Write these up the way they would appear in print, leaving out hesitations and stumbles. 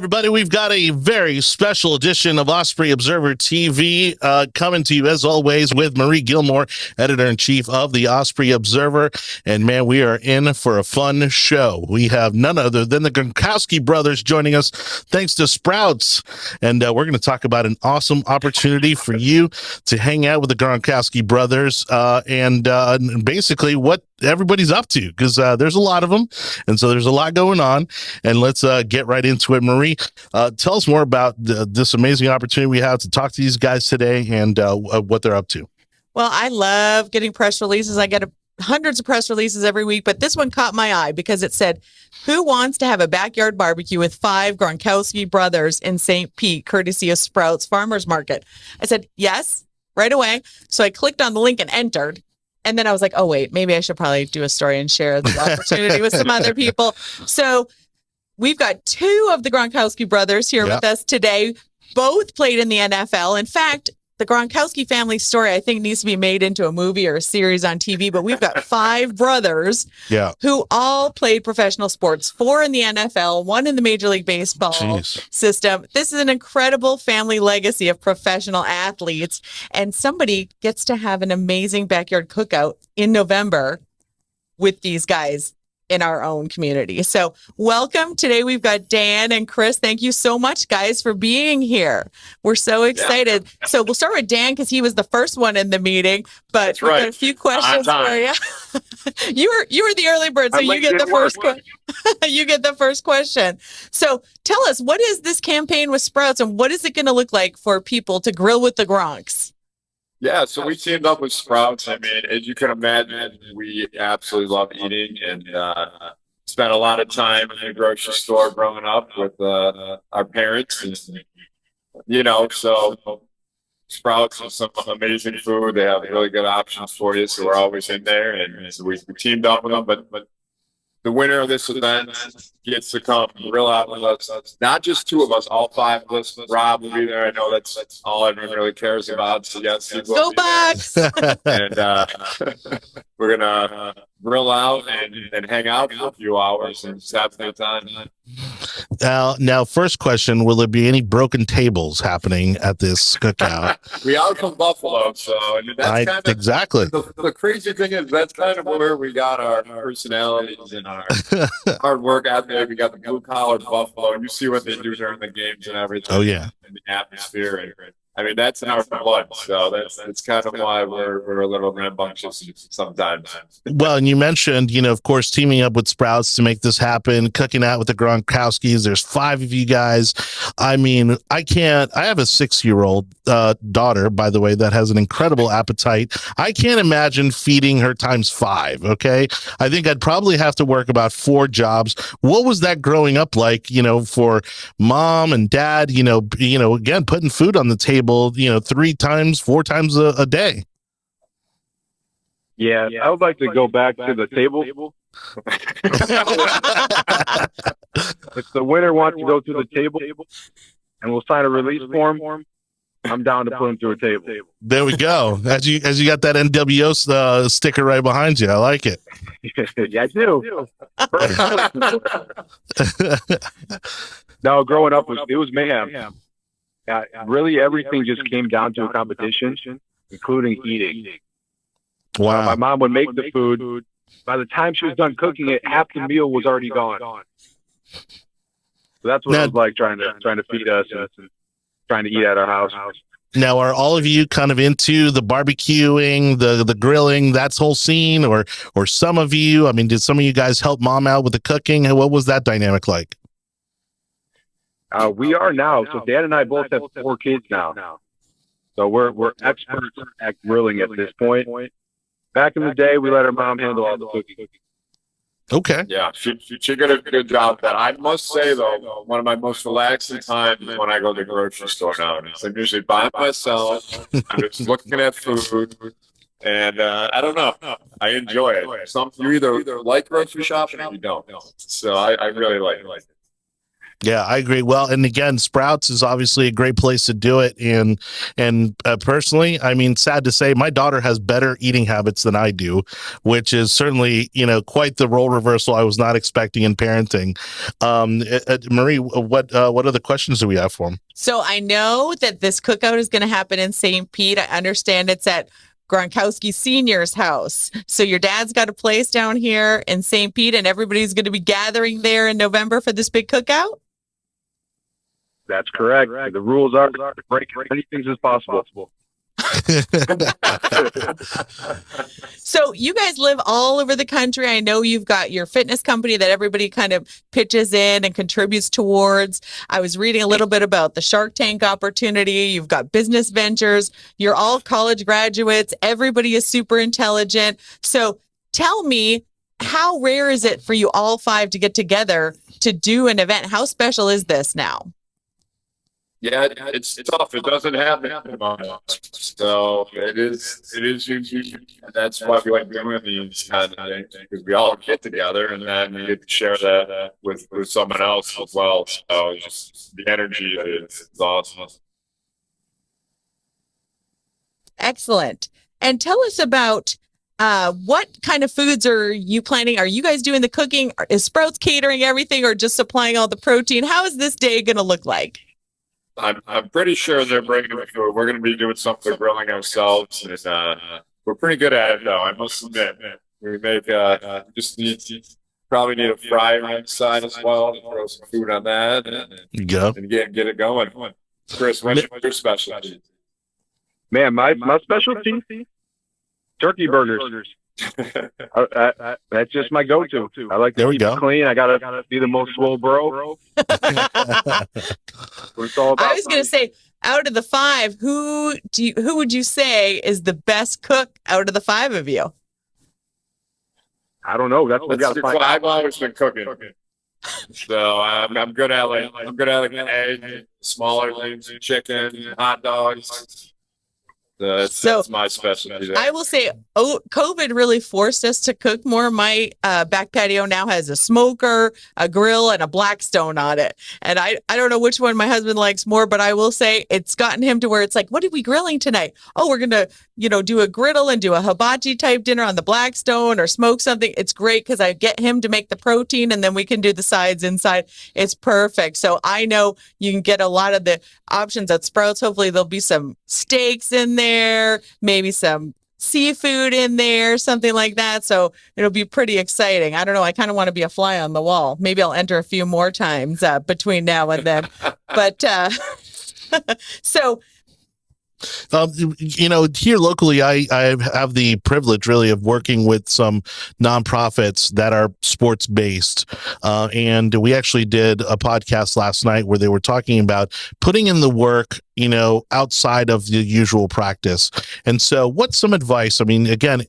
everybody. We've got a very special edition of Osprey Observer TV coming to you, as always, with Marie Gilmore, editor-in-chief of the Osprey Observer. And, man, we are in for a fun show. We have none other than the Gronkowski brothers joining us, thanks to Sprouts. And we're going to talk about an awesome opportunity for you to hang out with the Gronkowski brothers and basically what everybody's up to, because there's a lot of them, and so there's a lot going on. And let's get right into it. Marie, tell us more about this amazing opportunity we have to talk to these guys today and what they're up to. Well, I love getting press releases. I get hundreds of press releases every week, but this one caught my eye because it said, "Who wants to have a backyard barbecue with 5 Gronkowski brothers in St. Pete, courtesy of Sprouts Farmers Market?" I said, yes, right away. So I clicked on the link and entered. And then I was like, oh, wait, maybe I should probably do a story and share the opportunity with some other people. So we've got 2 of the Gronkowski brothers here with us today. Both played in the NFL. In fact, the Gronkowski family story, I think, needs to be made into a movie or a series on TV. But we've got 5 brothers who all played professional sports, 4 in the NFL, 1 in the Major League Baseball system. This is an incredible family legacy of professional athletes. And somebody gets to have an amazing backyard cookout in November with these guys in our own community. So welcome. Today we've got Dan and Chris. Thank you so much, guys, for being here. We're so excited. Yeah. So we'll start with Dan because he was the first one in the meeting, but we've got a few questions for you. you were the early bird, so you get the first question. You get the first question. So tell us, what is this campaign with Sprouts and what is it going to look like for people to grill with the Gronks? Yeah, so we teamed up with Sprouts. I mean, as you can imagine, we absolutely love eating and spent a lot of time in the grocery store growing up with our parents. And, you know, so Sprouts has some amazing food. They have really good options for you, so we're always in there. And so we teamed up with them, but the winner of this event gets to come grill out with us. Not just 2 of us, all 5 of us. Rob will be there. I know that's all everyone really cares about. So yes, he will Go Bucks! And we're gonna grill out and hang out for a few hours and just have a good time. Now, first question: will there be any broken tables happening at this cookout? We are from Buffalo, so I mean, that's kind of exactly the crazy thing is that's kind of where we got our personalities and our hard work out there. We got the blue collar Buffalo, and you see what they do during the games and everything. Oh yeah, and the atmosphere. And I mean, that's in our blood, so that's kind of why we're a little rambunctious sometimes. Well, and you mentioned, you know, of course, teaming up with Sprouts to make this happen, cooking out with the Gronkowskis. There's 5 of you guys. I mean, I have a 6-year-old daughter, by the way, that has an incredible appetite. I can't imagine feeding her times 5. Okay, I think I'd probably have to work about 4 jobs. What was that growing up like? You know, for mom and dad. You know, again, putting food on the table, 3 times, 4 times a day. Yeah, I would like to go back to the table. If the winner wants to go to the table and we'll sign a release form, I'm down to put him through a table. There we go. As you got that NWO sticker right behind you. I like it. Yeah, I do. No, growing up, it was mayhem. Really, everything just came down to a competition, including eating. Wow. My mom would make the food. By the time she was done cooking it, half the meal was already gone. So that's what it was like trying to feed us and trying to eat at our house. Now, are all of you kind of into the barbecuing, the grilling, that whole scene, or some of you? I mean, did some of you guys help mom out with the cooking? What was that dynamic like? We are now. So Dad and I both have 4 kids now. So we're experts at grilling at this point. Back in the day, we let our mom handle all the cooking. Okay. Yeah, she did a good job of that. I must say, though, one of my most relaxing times is when I go to the grocery store nowadays. I'm usually by myself. I'm just looking at food. And I don't know. I enjoy it. You either like grocery shopping or you don't. So I really like it. Yeah, I agree. Well, and again, Sprouts is obviously a great place to do it. And personally, I mean, sad to say, my daughter has better eating habits than I do, which is certainly, quite the role reversal I was not expecting in parenting. Marie, what other questions do we have for him? So I know that this cookout is going to happen in St. Pete. I understand it's at Gronkowski Senior's house. So your dad's got a place down here in St. Pete, and everybody's going to be gathering there in November for this big cookout? That's correct. The rules are to break as many things as possible. So you guys live all over the country. I know you've got your fitness company that everybody kind of pitches in and contributes towards. I was reading a little bit about the Shark Tank opportunity. You've got business ventures. You're all college graduates. Everybody is super intelligent. So tell me, how rare is it for you all five to get together to do an event? How special is this now? Yeah, it's tough. It doesn't happen much. So it is usually, and that's why we like doing these kind of things, because we all get together and then we get to share that with someone else as well. So just the energy is awesome. Excellent. And tell us about what kind of foods are you planning? Are you guys doing the cooking? Is Sprouts catering everything, or just supplying all the protein? How is this day going to look like? I'm pretty sure they're bringing the food. We're going to be doing some of the grilling ourselves, and we're pretty good at it, though. I must admit, we make probably need a fryer on the side as well. Throw some food on that, and get it going. Chris, what's your specialty? Man, my specialty, turkey burgers. That's just my go-to. I like to keep it clean. I gotta be the most swole bro. I was gonna say, out of the five, who would you say is the best cook out of the five of you? I don't know. That's what we gotta find. I've always been cooking, so I'm good at egg, smaller things, chicken, hot dogs. That's my specialty. I will say, COVID really forced us to cook more. My back patio now has a smoker, a grill, and a Blackstone on it. And I don't know which one my husband likes more, but I will say it's gotten him to where it's like, what are we grilling tonight? Oh, we're going to, do a griddle and do a hibachi type dinner on the Blackstone or smoke something. It's great because I get him to make the protein and then we can do the sides inside. It's perfect. So I know you can get a lot of the options at Sprouts. Hopefully there'll be some steaks in there, maybe some seafood in there, something like that. So it'll be pretty exciting. I don't know. I kind of want to be a fly on the wall. Maybe I'll enter a few more times between now and then. But so. Here locally, I have the privilege really of working with some nonprofits that are sports based. And we actually did a podcast last night where they were talking about putting in the work, outside of the usual practice. And so what's some advice? I mean, again,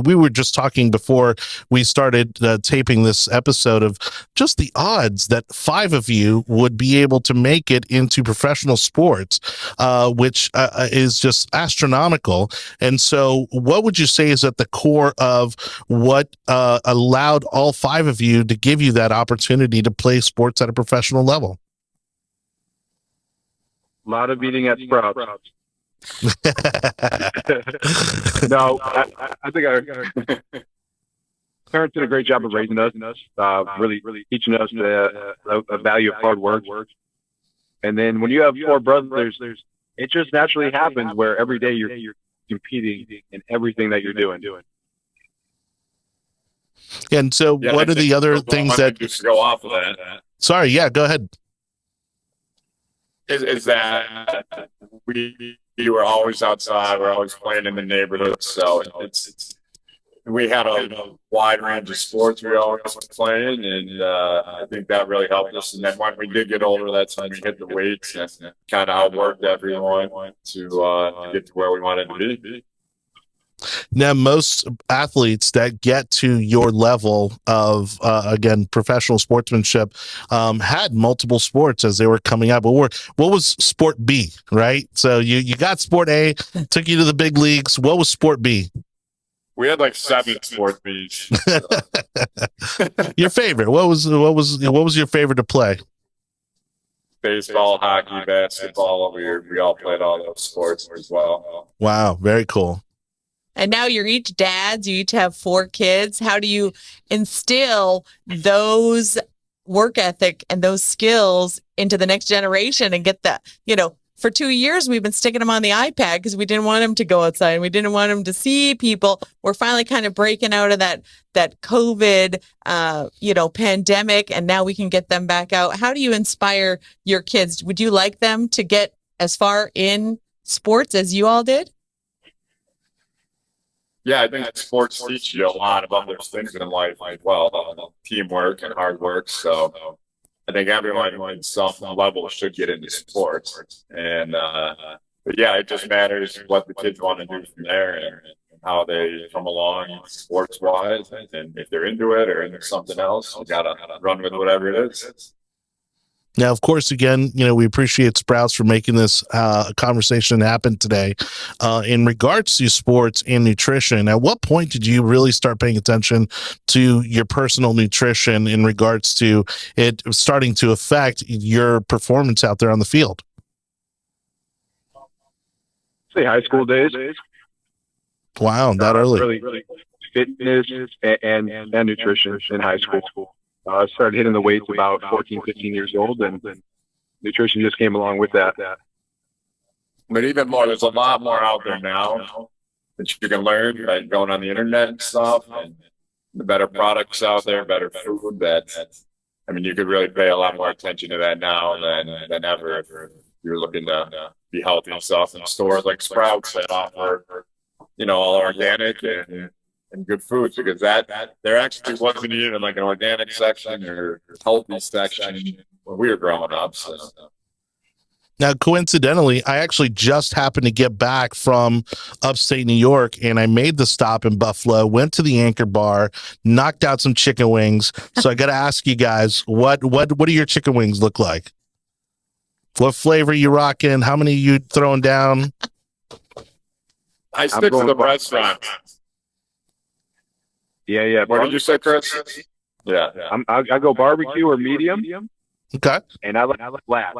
we were just talking before we started taping this episode of just the odds that five of you would be able to make it into professional sports, which is just astronomical. And so what would you say is at the core of what allowed all five of you to give you that opportunity to play sports at a professional level? A lot of eating at Sprouts. No, I think our parents did a great job of raising us, really teaching us the value of hard work. And then when you have four brothers, it just naturally happens where every day you're competing in everything that you're doing. And so what are the other things that just go off of that? Sorry, yeah, go ahead. Is that we were always outside, we're always playing in the neighborhood, so we had a wide range of sports we always were playing, and I think that really helped us. And then when we did get older, that's when we hit the weights and kind of outworked everyone to get to where we wanted to be. Now, most athletes that get to your level of, again, professional sportsmanship had multiple sports as they were coming up. But what was sport B, right? So you got sport A, took you to the big leagues. What was sport B? We had like 7 sport Bs. Your favorite? What was your favorite to play? baseball, hockey, basketball. We all played all those sports as well. Wow, very cool. And now you're each dads, you each have 4 kids. How do you instill those work ethic and those skills into the next generation and get that, for 2 years, we've been sticking them on the iPad because we didn't want them to go outside and we didn't want them to see people. We're finally kind of breaking out of that COVID, pandemic, and now we can get them back out. How do you inspire your kids? Would you like them to get as far in sports as you all did? Yeah, I think that sports teach you a lot about those things in life as well, teamwork and hard work. So I think everyone on some level should get into sports. And but yeah, it just matters what the kids want to do from there and how they come along sports wise. And if they're into it or into something else, you gotta run with whatever it is. Now, of course, again, we appreciate Sprouts for making this conversation happen today. In regards to sports and nutrition, at what point did you really start paying attention to your personal nutrition in regards to it starting to affect your performance out there on the field? Say high school days. Wow, that early. Really fitness and nutrition in high school. I started hitting the weights about 14, 15 years old, and nutrition just came along with that. But even more, there's a lot more out there now that you can learn, right? Going on the internet and stuff, and the better products out there, better food. You could really pay a lot more attention to that now than ever if you're looking to be healthy and stuff. In stores like Sprouts that offer, all organic and good food, because that there actually wasn't even like an organic section or healthy section when we were growing up. So. Now, coincidentally, I actually just happened to get back from upstate New York, and I made the stop in Buffalo, went to the Anchor Bar, knocked out some chicken wings. So I got to ask you guys, what do your chicken wings look like? What flavor you rocking? How many you throwing down? I stick to the restaurant. Yeah. What did you say, Chris? Yeah. I go barbecue or medium. Okay. And I like flat.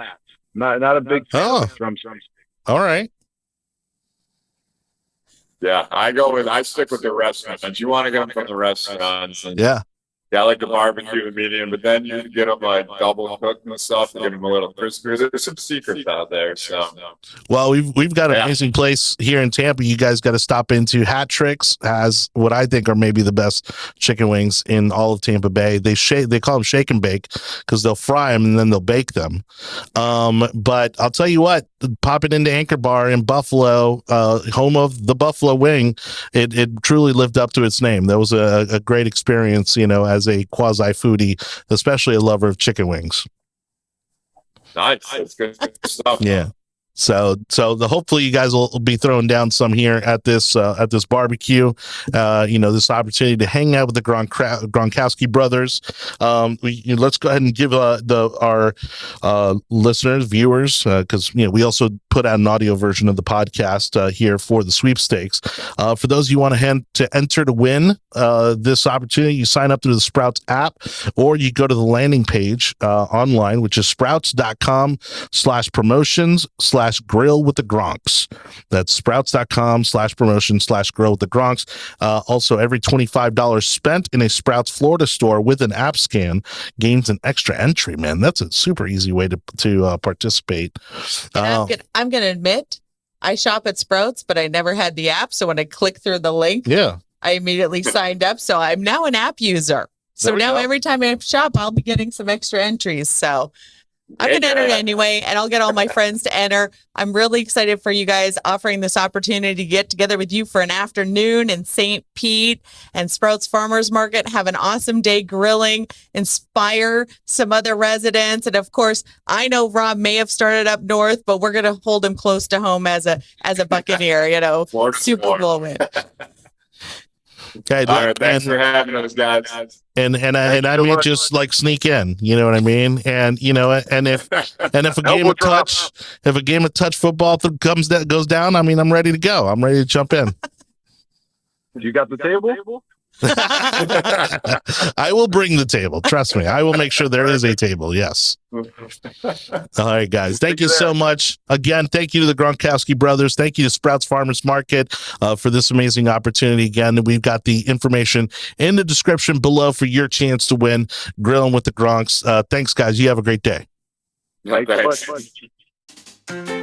Not a big fan of drum steak. All right. Yeah, I stick with the restaurants. You want to get them from the restaurants. And I like the barbecue, the medium, but then you get them like double cooked and stuff to get them a little crispier. There's some secrets out there. So, well, we've got an amazing place here in Tampa. You guys got to stop into. Hat Tricks has what I think are maybe the best chicken wings in all of Tampa Bay. They call them shake and bake because they'll fry them and then they'll bake them. But I'll tell you what, popping into Anchor Bar in Buffalo, home of the Buffalo Wing, it truly lived up to its name. That was a great experience, as a quasi foodie, especially a lover of chicken wings. Nice. That's good stuff. Yeah. So hopefully you guys will be throwing down some here at this barbecue. This opportunity to hang out with the Gronkowski brothers. Let's go ahead and give our listeners, viewers, because we also put out an audio version of the podcast here for the sweepstakes. For those of you who want to enter to win this opportunity, you sign up through the Sprouts app, or you go to the landing page online, which is sprouts.com/promotions/grill with the Gronks. That's sprouts.com/promotion/grill with the Gronks. Also, every $25 spent in a Sprouts Florida store with an app scan gains an extra entry, man. That's a super easy way to participate. I'm going to admit, I shop at Sprouts, but I never had the app. So when I click through the link, I immediately signed up. So I'm now an app user. So now every time I shop, I'll be getting some extra entries. So I'm going to enter anyway, and I'll get all my friends to enter. I'm really excited for you guys offering this opportunity to get together with you for an afternoon in St. Pete and Sprouts Farmers Market. Have an awesome day grilling, inspire some other residents. And of course, I know Rob may have started up north, but we're going to hold him close to home as a Buccaneer, Super Bowl win. Okay, all right, thanks for having us, guys. And I mean, just like sneak in, you know what I mean? And and if a game of touch football goes down, I mean, I'm ready to go. I'm ready to jump in. You got the table? I will bring the table. Trust me. I will make sure there is a table. Yes. All right, guys. Thank you so much. Again, thank you to the Gronkowski brothers. Thank you to Sprouts Farmers Market for this amazing opportunity. Again, we've got the information in the description below for your chance to win Grilling with the Gronks. Thanks, guys. You have a great day. Thanks.